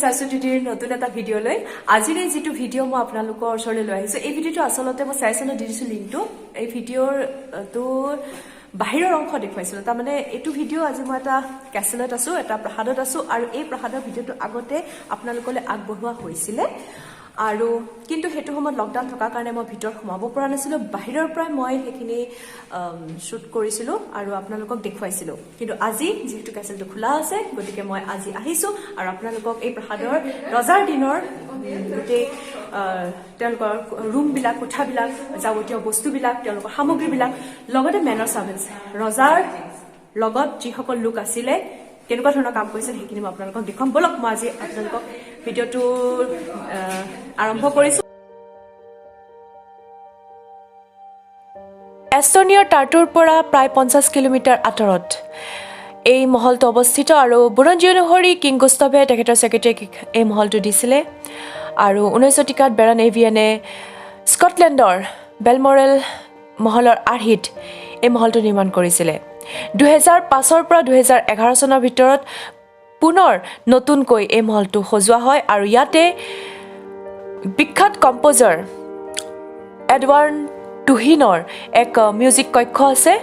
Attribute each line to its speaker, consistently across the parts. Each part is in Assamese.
Speaker 1: Saswati D নতুন এটা ভিডিও লৈ আজিৰ এই যেটো ভিডিও মই আপোনালোকৰ ওচৰলৈ লৈ আহিছো এই ভিডিওটো আসলতে মই চাইছনো দিছো লিংকটো এই ভিডিওৰ তো বাহিৰৰ অংশ দেখুৱাইছিল তাৰ মানে এটো ভিডিও আজি মই এটা ক্যাসেলত আছো এটা প্ৰসাদত আছো আৰু এই প্ৰসাদৰ ভিডিওটো আগতে আপোনালোকলৈ আগবঢ়োৱা হৈছিল আৰু কিন্তু হেতু সময়ত লকডাউন থকা কাৰণে মই ভিতৰত সোমাব পৰা নাছিলো বাহিৰৰ পৰা মই হেখিনি শুট কৰিছিলো আৰু আপোনালোকক দেখুৱাইছিলো কিন্তু আজি যেটো ক্যাসেলটো খোলা আছে গতিকে মই আজি আহিছো আৰু আপোনালোকক এই প্ৰসাদৰ ৰজাৰ দিনৰ গতে তেওঁলোকৰ ৰুম বিলাক কোঠা বিলাক যাৱতীয় বস্তু বিলাক তেওঁলোকৰ সামগ্ৰী বিলাক লগতে মেনৰ সাৰ্ভেন্টছ ৰজাৰ লগত যি সকল লোক আছিল কেনেকুৱা ধৰণৰ কাম কৰিছিল হেখিনি মই আপোনালোকক দেখুৱাম বলক মই আজি আপোনালোকক ভিডিওটো আৰম্ভ কৰিছো এস্তোনিয়াৰ টাৰ্টুৰ পৰা প্ৰায় 50 কিলোমিটাৰ আঁতৰত এই মহলটো অৱস্থিত আৰু বুৰঞ্জী অনুসৰি কিং গুস্তাভে তেখেতৰ সেক্ৰেটাৰীক এই মহলটো দিছিলে আৰু 19 শতিকাত বেৰন এভিয়ানে স্কটলেণ্ডৰ বেলমৰেল মহলৰ আৰ্হিত এই মহলটো নিৰ্মাণ কৰিছিলে 2005 পৰা 2011 চনৰ ভিতৰত পুনৰ নতুনকৈ এই মহলটো সজোৱা হয় আৰু ইয়াতে বিখ্যাত কম্পোজাৰ এডৱাৰ্ড টুহিনৰ এক মিউজিক কক্ষ আছে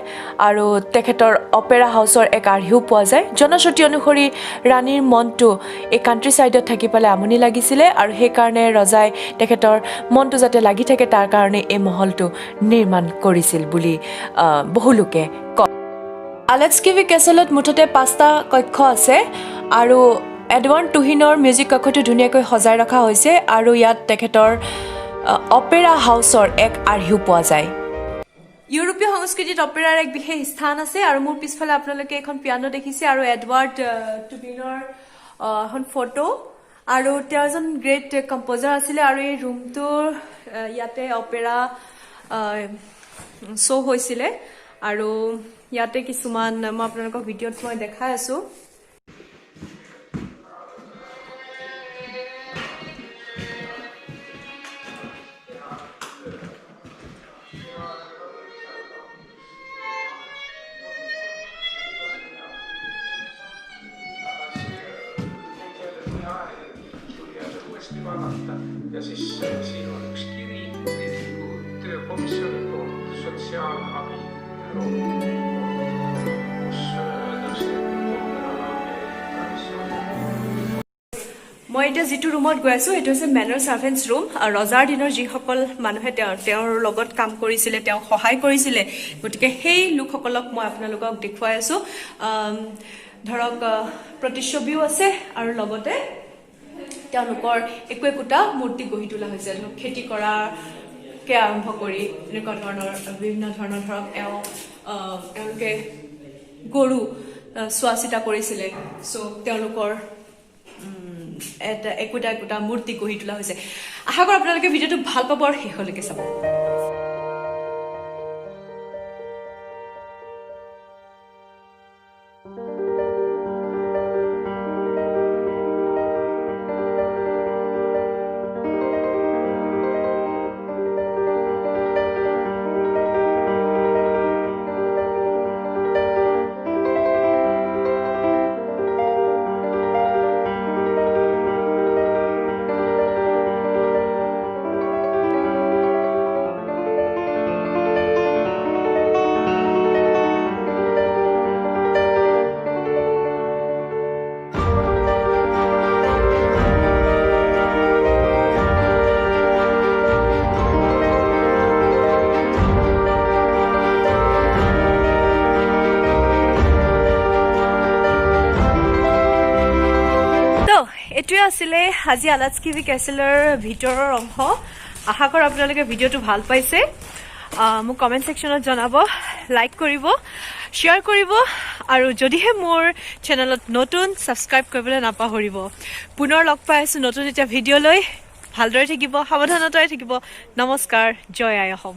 Speaker 1: আৰু তেখেতৰ অপেৰা হাউসৰ এক আৰ্হিও পোৱা যায় জনশ্ৰুতি অনুসৰি ৰাণীৰ মনটো এই কান্ট্ৰি সাইডত থাকি পালে আমনি লাগিছিলে আৰু সেই কাৰণে ৰজাই তেখেতৰ মনটো যাতে লাগি থাকে তাৰ কাৰণে এই মহলটো নিৰ্মাণ কৰিছিল বুলি বহুলোকে কয় আলেটস্কিভি কেসেলত মুঠতে 5টা কক্ষ আছে আৰু এডৱাৰ্ড টুহিনৰ মিউজিক কক্ষটো ধুনীয়াকৈ সজাই ৰখা হৈছে আৰু ইয়াত তেখেতৰ অপেৰা হাউসৰ এক আৰ্হিও পোৱা যায় ইউৰোপীয় সংস্কৃতিত অপেৰাৰ এক বিশেষ স্থান আছে আৰু মোৰ পিছফালে আপোনালোকে এখন পিয়ানো দেখিছে আৰু এডৱাৰ্ড টুহিনৰ এখন ফটো আৰু তেওঁ এজন গ্ৰেট কম্পোজাৰ আছিল আৰু এই ৰুমটোৰ ইয়াতে অপেৰা শো হৈছিল আৰু ইয়াতে কিছুমান মই আপোনালোকক ভিডিওত মই দেখাই আছো
Speaker 2: Ja siis siin on üks kiri Riikliku Töökomisjoni poolt sotsiaalabi kus öeldakse,
Speaker 1: মই এটা যেটো ৰুমত গৈ আছো এটো হৈছে মেনৰ সাৰ্ভেন্টছ ৰুম আৰু ৰজাৰ দিনৰ যি সকল মানুহে তেওঁৰ লগত কাম কৰিছিল তেওঁ সহায় কৰিছিল গতিকে সেই লোকসকলক মই আপোনালোকক দেখুৱাই আছো ধৰক প্ৰতিচ্ছবিও আছে আৰু লগতে তেওঁলোকৰ একোটা মূৰ্তি গঢ়ি তোলা হৈছে খেতি কৰাকে আৰম্ভ কৰি এনেকুৱা ধৰণৰ বিভিন্ন ধৰণৰ ধৰক তেওঁলোকে গৰু চোৱাচিতা কৰিছিল সো তেওঁলোকৰ একোটা মূৰ্তি গঢ়ি তোলা হৈছে আশা কৰোঁ আপোনালোকে ভিডিওটো ভাল পাব আৰু শেষলৈকে চাব এটোৱে আছিল আজি আলাটস্কিভি কেসেলৰ ভিতৰৰ অংশ আশা কৰোঁ আপোনালোকে ভিডিওটো ভাল পাইছে মোক কমেন্ট সেকশনত জনাব লাইক কৰিব শেয়াৰ কৰিব আৰু যদিহে মোৰ চেনেলত নতুন সাবস্ক্ৰাইব কৰিবলৈ নাপাহৰিব পুনৰ লগ পাই আছো নতুন এটা ভিডিও লৈ ভালদৰে থাকিব সাৱধানতাৰে থাকিব নমস্কাৰ জয় আই অসম